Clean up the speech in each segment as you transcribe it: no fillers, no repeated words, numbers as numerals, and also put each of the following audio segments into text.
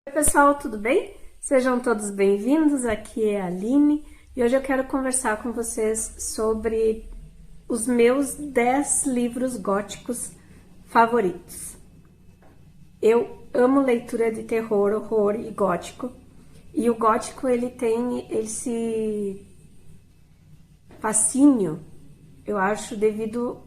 Oi pessoal, tudo bem? Sejam todos bem-vindos, aqui é a Aline e hoje eu quero conversar com vocês sobre os meus 10 livros góticos favoritos. Eu amo leitura de terror, horror e gótico, e o gótico ele tem esse fascínio, eu acho, devido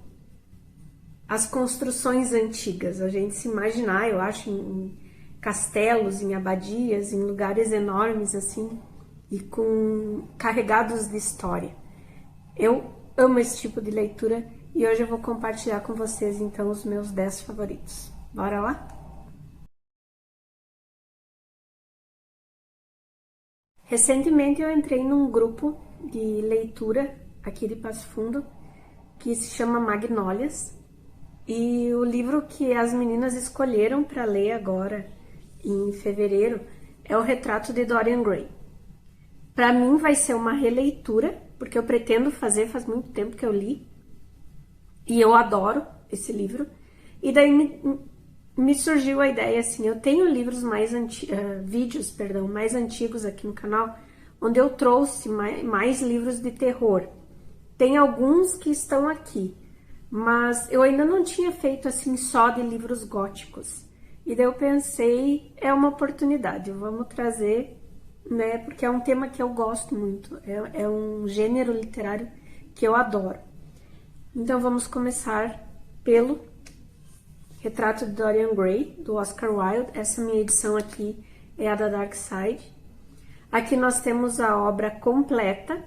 às construções antigas, a gente se imaginar, eu acho, em castelos, em abadias, em lugares enormes assim e carregados de história. Eu amo esse tipo de leitura e hoje eu vou compartilhar com vocês então os meus 10 favoritos. Bora lá? Recentemente eu entrei num grupo de leitura aqui de Passo Fundo que se chama Magnólias e o livro que as meninas escolheram para ler agora em fevereiro é O Retrato de Dorian Gray. Para mim vai ser uma releitura, porque eu pretendo fazer, faz muito tempo que eu li, e eu adoro esse livro. E daí me surgiu a ideia assim, eu tenho livros vídeos, mais antigos aqui no canal, onde eu trouxe mais livros de terror. Tem alguns que estão aqui, mas eu ainda não tinha feito assim só de livros góticos. E daí eu pensei, é uma oportunidade, vamos trazer, né? Porque é um tema que eu gosto muito, é um gênero literário que eu adoro. Então vamos começar pelo Retrato de Dorian Gray, do Oscar Wilde. Essa minha edição aqui é a da Dark Side. Aqui nós temos a obra completa,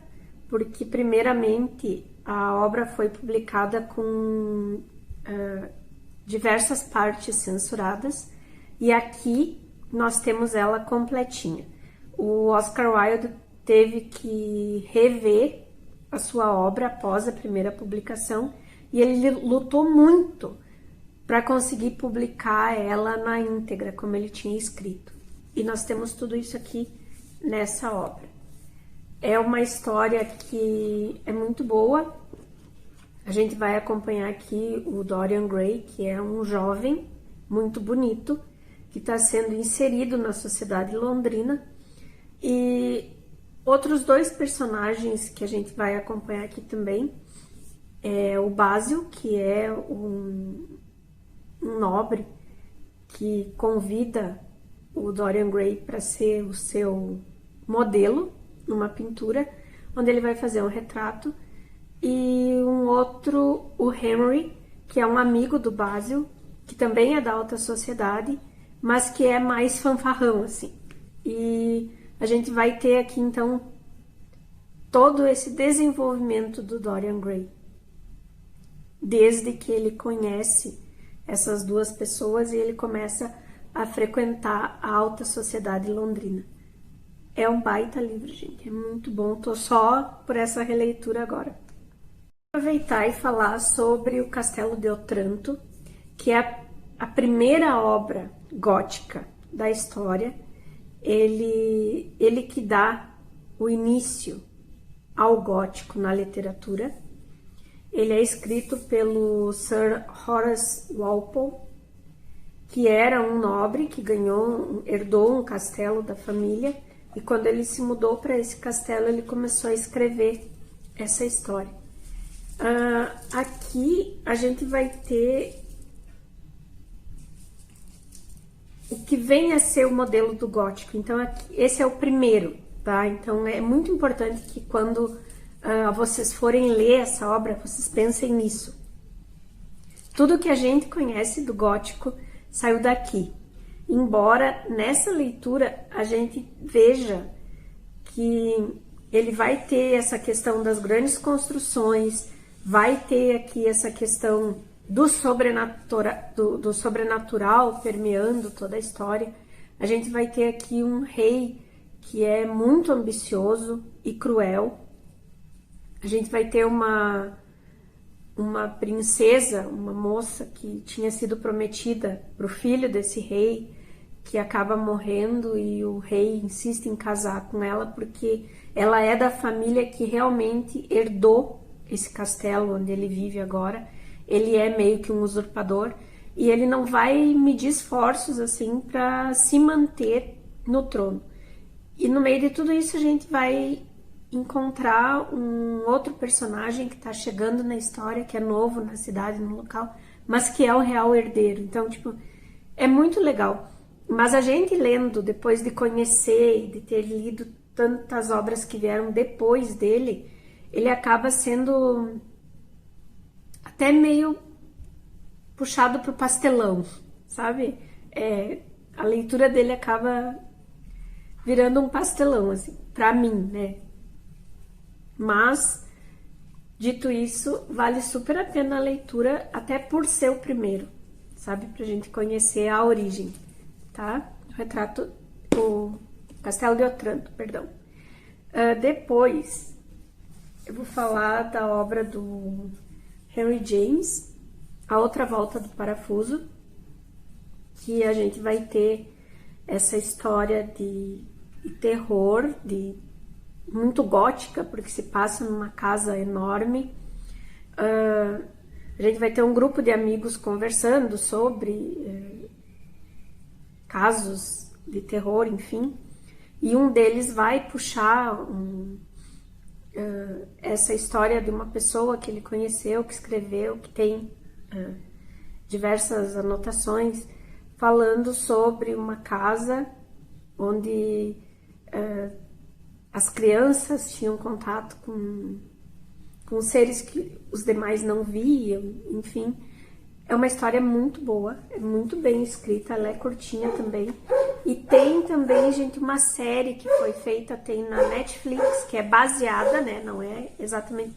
porque primeiramente a obra foi publicada com diversas partes censuradas e aqui nós temos ela completinha. O Oscar Wilde teve que rever a sua obra após a primeira publicação e ele lutou muito para conseguir publicar ela na íntegra, como ele tinha escrito. E nós temos tudo isso aqui nessa obra. É uma história que é muito boa. A gente vai acompanhar aqui o Dorian Gray, que é um jovem muito bonito, que está sendo inserido na sociedade londrina. E outros dois personagens que a gente vai acompanhar aqui também é o Basil, que é um nobre que convida o Dorian Gray para ser o seu modelo numa pintura, onde ele vai fazer um retrato. E um outro, o Henry, que é um amigo do Basil, que também é da alta sociedade, mas que é mais fanfarrão, assim. E a gente vai ter aqui, então, todo esse desenvolvimento do Dorian Gray, desde que ele conhece essas duas pessoas e ele começa a frequentar a alta sociedade londrina. É um baita livro, gente, é muito bom, tô só por essa releitura agora. Aproveitar e falar sobre o Castelo de Otranto, que é a primeira obra gótica da história. Ele que dá o início ao gótico na literatura. Ele é escrito pelo Sir Horace Walpole, que era um nobre que herdou um castelo da família, e quando ele se mudou para esse castelo, ele começou a escrever essa história. Aqui a gente vai ter o que vem a ser o modelo do gótico. Então esse é o primeiro, tá? Então é muito importante que quando vocês forem ler essa obra, vocês pensem nisso. Tudo que a gente conhece do gótico saiu daqui. Embora nessa leitura a gente veja que ele vai ter essa questão das grandes construções, vai ter aqui essa questão do sobrenatural permeando toda a história. A gente vai ter aqui um rei que é muito ambicioso e cruel. A gente vai ter uma princesa, uma moça que tinha sido prometida para o filho desse rei, que acaba morrendo e o rei insiste em casar com ela porque ela é da família que realmente herdou esse castelo onde ele vive agora. Ele é meio que um usurpador e ele não vai medir esforços assim para se manter no trono. E no meio de tudo isso a gente vai encontrar um outro personagem que tá chegando na história, que é novo na cidade, no local, mas que é o real herdeiro. Então, tipo, é muito legal. Mas a gente lendo, depois de conhecer e de ter lido tantas obras que vieram depois dele, ele acaba sendo até meio puxado pro pastelão, sabe? A leitura dele acaba virando um pastelão, assim, pra mim, né? Mas, dito isso, vale super a pena a leitura, até por ser o primeiro, sabe? Pra gente conhecer a origem, tá? O Castelo de Otranto, perdão. Depois, eu vou falar da obra do Henry James, A Outra Volta do Parafuso, que a gente vai ter essa história de terror, muito gótica, porque se passa numa casa enorme. A gente vai ter um grupo de amigos conversando sobre casos de terror, enfim, e um deles vai puxar essa história de uma pessoa que ele conheceu, que escreveu, que tem diversas anotações falando sobre uma casa onde as crianças tinham contato com seres que os demais não viam, enfim. É uma história muito boa, é muito bem escrita, ela é curtinha também. E tem também, gente, uma série que foi feita, tem na Netflix, que é baseada, né, não é exatamente,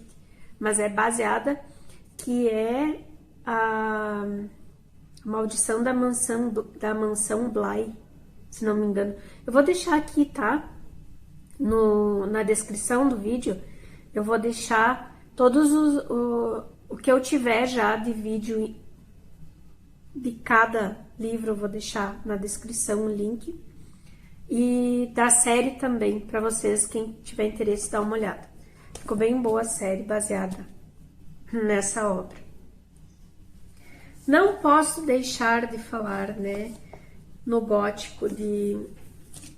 mas é baseada, que é a Maldição da Mansão Bly, se não me engano. Eu vou deixar aqui, tá? Na descrição do vídeo, eu vou deixar todos o que eu tiver já de vídeo de cada livro, eu vou deixar na descrição o link. E da série também, para vocês, quem tiver interesse, dar uma olhada. Ficou bem boa a série, baseada nessa obra. Não posso deixar de falar, né, no gótico de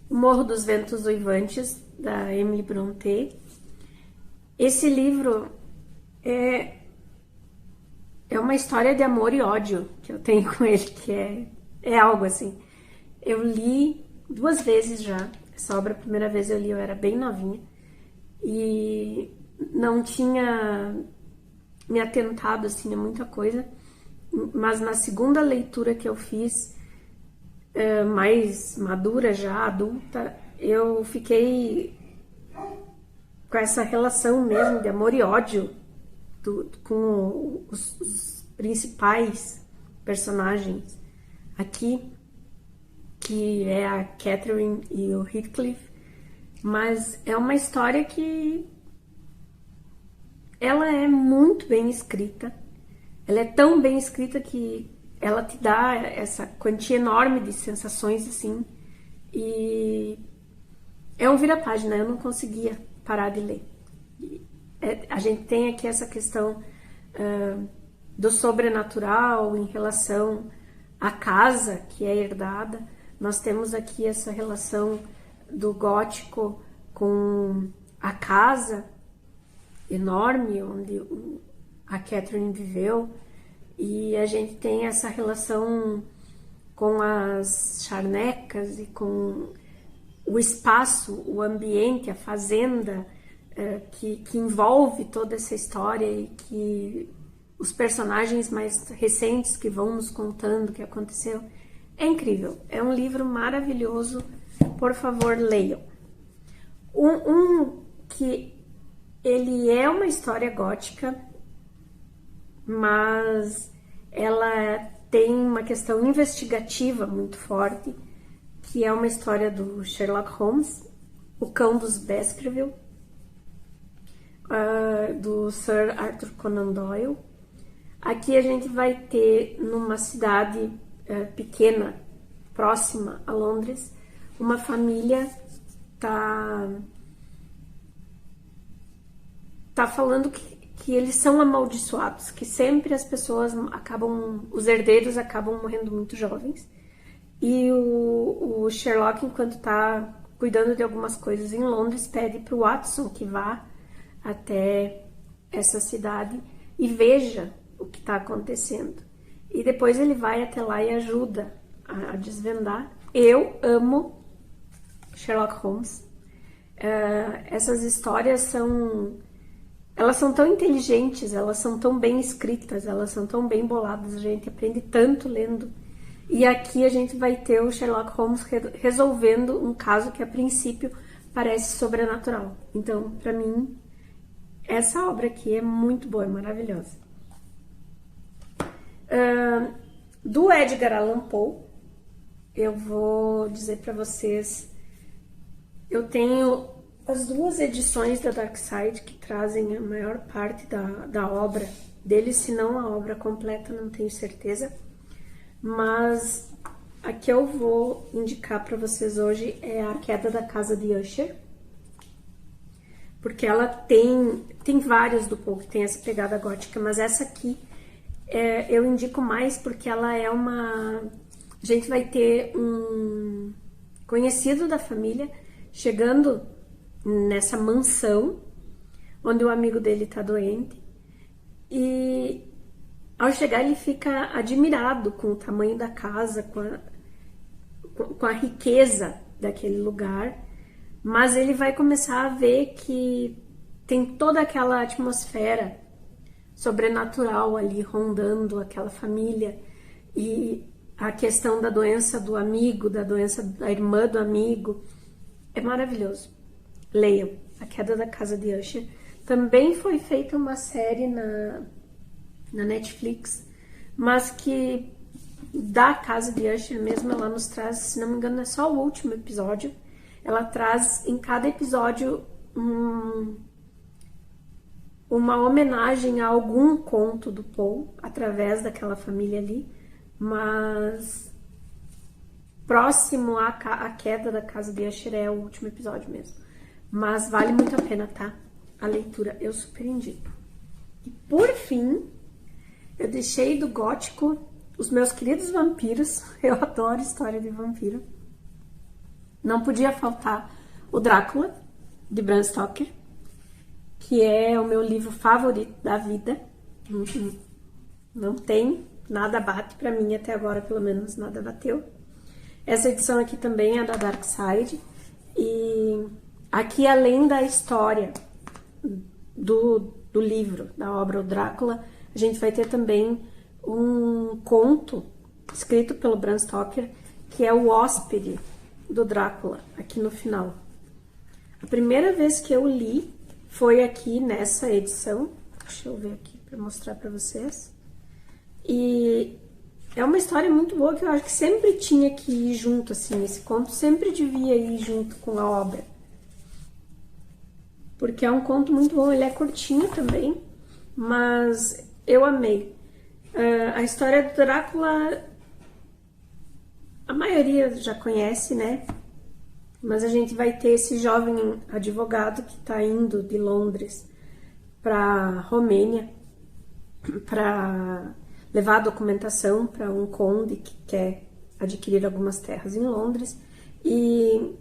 Morro dos Ventos Uivantes, da Emily Brontë. Esse livro é uma história de amor e ódio que eu tenho com ele, que é algo assim. Eu li 2 vezes já essa obra. A primeira vez eu li, eu era bem novinha e não tinha me atentado assim a muita coisa, mas na segunda leitura que eu fiz, mais madura já, adulta, eu fiquei com essa relação mesmo de amor e ódio com os principais personagens aqui, que é a Catherine e o Heathcliff. Mas é uma história que ela é muito bem escrita. Ela é tão bem escrita que ela te dá essa quantia enorme de sensações, assim, e é um vira-página. Eu não conseguia parar de ler. A gente tem aqui essa questão do sobrenatural em relação à casa que é herdada. Nós temos aqui essa relação do gótico com a casa enorme onde a Catherine viveu, e a gente tem essa relação com as charnecas e com o espaço, o ambiente, a fazenda que envolve toda essa história, e que os personagens mais recentes que vão nos contando o que aconteceu. É incrível, é um livro maravilhoso, por favor, leiam. Que ele é uma história gótica, mas ela tem uma questão investigativa muito forte, que é uma história do Sherlock Holmes, O Cão dos Baskerville, do Sir Arthur Conan Doyle. Aqui a gente vai ter, numa cidade pequena, próxima a Londres, uma família tá falando que eles são amaldiçoados, que sempre as pessoas os herdeiros acabam morrendo muito jovens. E o Sherlock, enquanto tá cuidando de algumas coisas em Londres, pede pro Watson que vá até essa cidade e veja o que está acontecendo. E depois ele vai até lá e ajuda a desvendar. Eu amo Sherlock Holmes. Essas histórias elas são tão inteligentes, elas são tão bem escritas, elas são tão bem boladas, a gente aprende tanto lendo. E aqui a gente vai ter o Sherlock Holmes resolvendo um caso que a princípio parece sobrenatural. Então, para mim, essa obra aqui é muito boa, é maravilhosa. Do Edgar Allan Poe, eu vou dizer para vocês, eu tenho as duas edições da Dark Side que trazem a maior parte da obra dele, se não a obra completa, não tenho certeza. Mas a que eu vou indicar para vocês hoje é A Queda da Casa de Usher, porque ela tem vários do Poe que tem essa pegada gótica, mas essa aqui eu indico mais porque ela é a gente vai ter um conhecido da família chegando nessa mansão onde o amigo dele tá doente, e ao chegar ele fica admirado com o tamanho da casa, com a riqueza daquele lugar, mas ele vai começar a ver que tem toda aquela atmosfera sobrenatural ali rondando aquela família, e a questão da doença do amigo, da doença da irmã do amigo, é maravilhoso. Leiam A Queda da Casa de Usher. Também foi feita uma série na Netflix, mas que da Casa de Usher mesmo, ela nos traz, se não me engano, é só o último episódio, ela traz em cada episódio uma homenagem a algum conto do Poe, através daquela família ali, mas próximo à Queda da Casa de Usher é o último episódio mesmo. Mas vale muito a pena, tá? A leitura, eu super indico. E por fim, eu deixei do gótico Os Meus Queridos Vampiros. Eu adoro história de vampiro. Não podia faltar o Drácula, de Bram Stoker, que é o meu livro favorito da vida. Não tem, nada bate pra mim até agora, pelo menos nada bateu. Essa edição aqui também é da Dark Side. E aqui, além da história do livro, da obra O Drácula, a gente vai ter também um conto escrito pelo Bram Stoker, que é o Hóspede do Drácula, aqui no final. A primeira vez que eu li foi aqui nessa edição. Deixa eu ver aqui para mostrar para vocês. E é uma história muito boa que eu acho que sempre tinha que ir junto, assim, esse conto sempre devia ir junto com a obra. Porque é um conto muito bom, ele é curtinho também, mas eu amei. A história do Drácula, a maioria já conhece, né? Mas a gente vai ter esse jovem advogado que está indo de Londres para Romênia para levar a documentação para um conde que quer adquirir algumas terras em Londres. E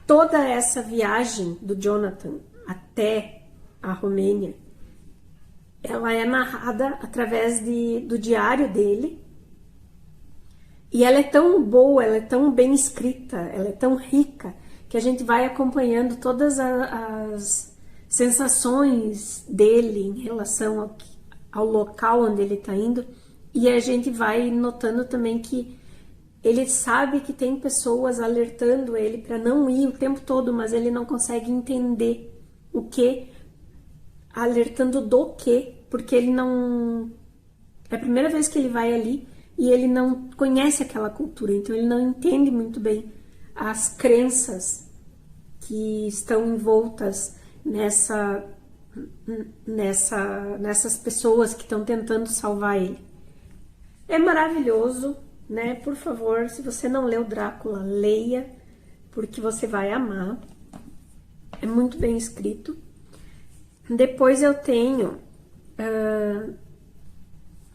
toda essa viagem do Jonathan até a Romênia, ela é narrada através do diário dele. E ela é tão boa, ela é tão bem escrita, ela é tão rica, que a gente vai acompanhando todas as sensações dele em relação ao local onde ele está indo. E a gente vai notando também que ele sabe que tem pessoas alertando ele para não ir o tempo todo, mas ele não consegue entender o que, alertando do que, porque ele não... É a primeira vez que ele vai ali e ele não conhece aquela cultura, então ele não entende muito bem as crenças que estão envoltas nessas pessoas que estão tentando salvar ele. É maravilhoso, né? Por favor, se você não leu Drácula, leia, porque você vai amar. É muito bem escrito. Depois eu tenho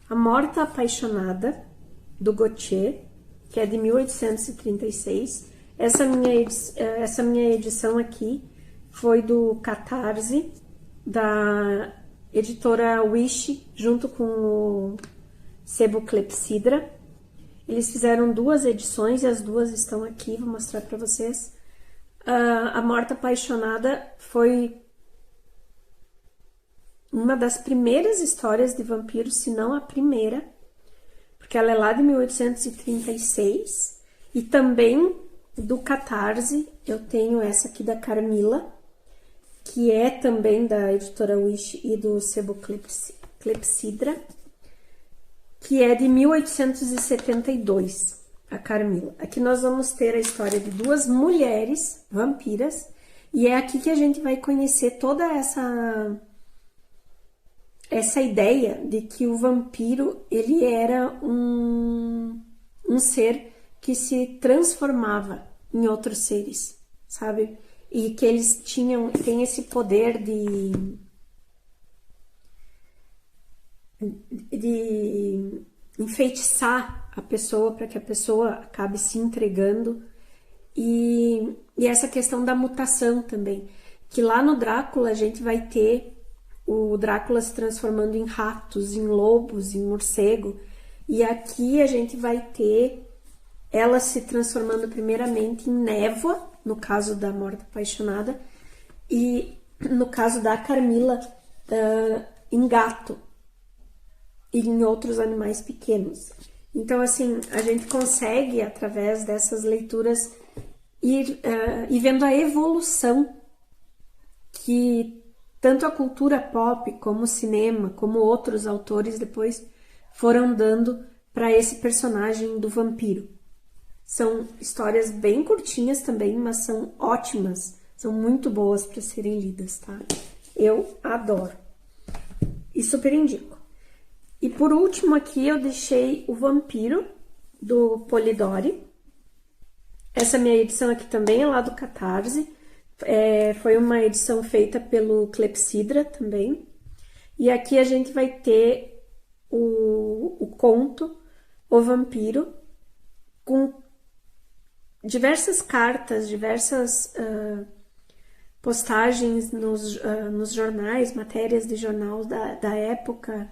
A Morta Apaixonada, do Gautier, que é de 1836. Essa minha edição aqui foi do Catarse, da editora Wish, junto com o Sebo Clepsydra. Eles fizeram 2 edições e as 2 estão aqui, vou mostrar para vocês. A Morta Apaixonada foi uma das primeiras histórias de vampiros, se não a primeira, porque ela é lá de 1836. E também do Catarse, eu tenho essa aqui da Carmila, que é também da editora Wish e do Sebo Clepsydra, que é de 1872, a Carmila. Aqui nós vamos ter a história de 2 mulheres vampiras, e é aqui que a gente vai conhecer toda essa ideia de que o vampiro, ele era um ser que se transformava em outros seres, sabe? E que eles têm esse poder de enfeitiçar a pessoa para que a pessoa acabe se entregando. E essa questão da mutação também, que lá no Drácula a gente vai ter o Drácula se transformando em ratos, em lobos, em morcego, e aqui a gente vai ter ela se transformando primeiramente em névoa, no caso da Morta Apaixonada, e no caso da Carmila, em gato e em outros animais pequenos. Então, assim, a gente consegue, através dessas leituras, ir vendo a evolução que tanto a cultura pop, como o cinema, como outros autores depois foram dando para esse personagem do vampiro. São histórias bem curtinhas também, mas são ótimas, são muito boas para serem lidas, tá? Eu adoro e super indico. E por último aqui eu deixei o Vampiro, do Polidori. Essa minha edição aqui também é lá do Catarse. Foi uma edição feita pelo Clepsydra também. E aqui a gente vai ter o conto O Vampiro, com diversas cartas, diversas postagens nos jornais, matérias de jornal da época.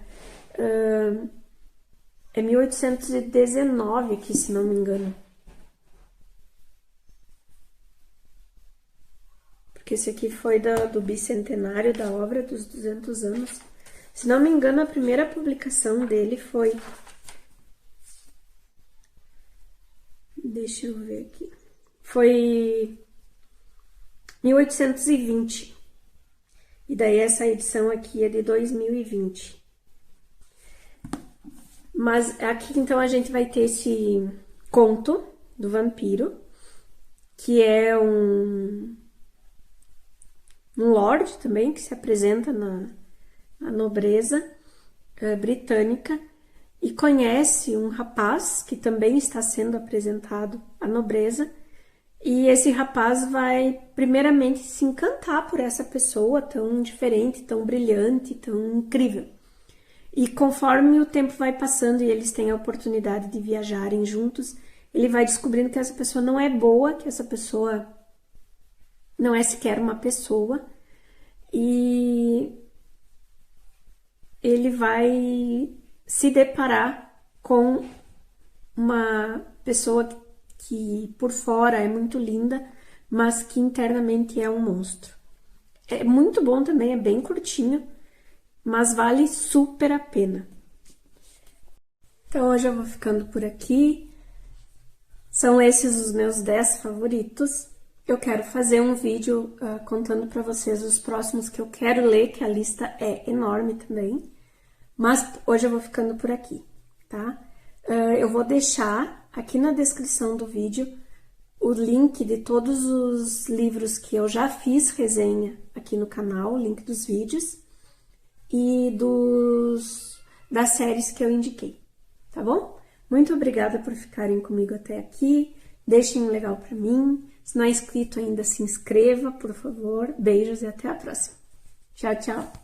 É 1819 aqui, se não me engano. Porque esse aqui foi do bicentenário da obra, dos 200 anos. Se não me engano, a primeira publicação dele foi... Deixa eu ver aqui. Foi 1820. E daí essa edição aqui é de 2020. Mas aqui então a gente vai ter esse conto do vampiro, que é um lord também, que se apresenta na nobreza britânica e conhece um rapaz que também está sendo apresentado à nobreza, e esse rapaz vai primeiramente se encantar por essa pessoa tão diferente, tão brilhante, tão incrível. E conforme o tempo vai passando e eles têm a oportunidade de viajarem juntos, ele vai descobrindo que essa pessoa não é boa, que essa pessoa não é sequer uma pessoa, e ele vai se deparar com uma pessoa que por fora é muito linda, mas que internamente é um monstro. É muito bom também, é bem curtinho, mas vale super a pena. Então hoje eu vou ficando por aqui. São esses os meus 10 favoritos. Eu quero fazer um vídeo contando para vocês os próximos que eu quero ler, que a lista é enorme também. Mas hoje eu vou ficando por aqui, tá? Eu vou deixar aqui na descrição do vídeo o link de todos os livros que eu já fiz resenha aqui no canal, o link dos vídeos e das séries que eu indiquei, tá bom? Muito obrigada por ficarem comigo até aqui. Deixem um legal pra mim. Se não é inscrito ainda, se inscreva, por favor. Beijos e até a próxima. Tchau, tchau.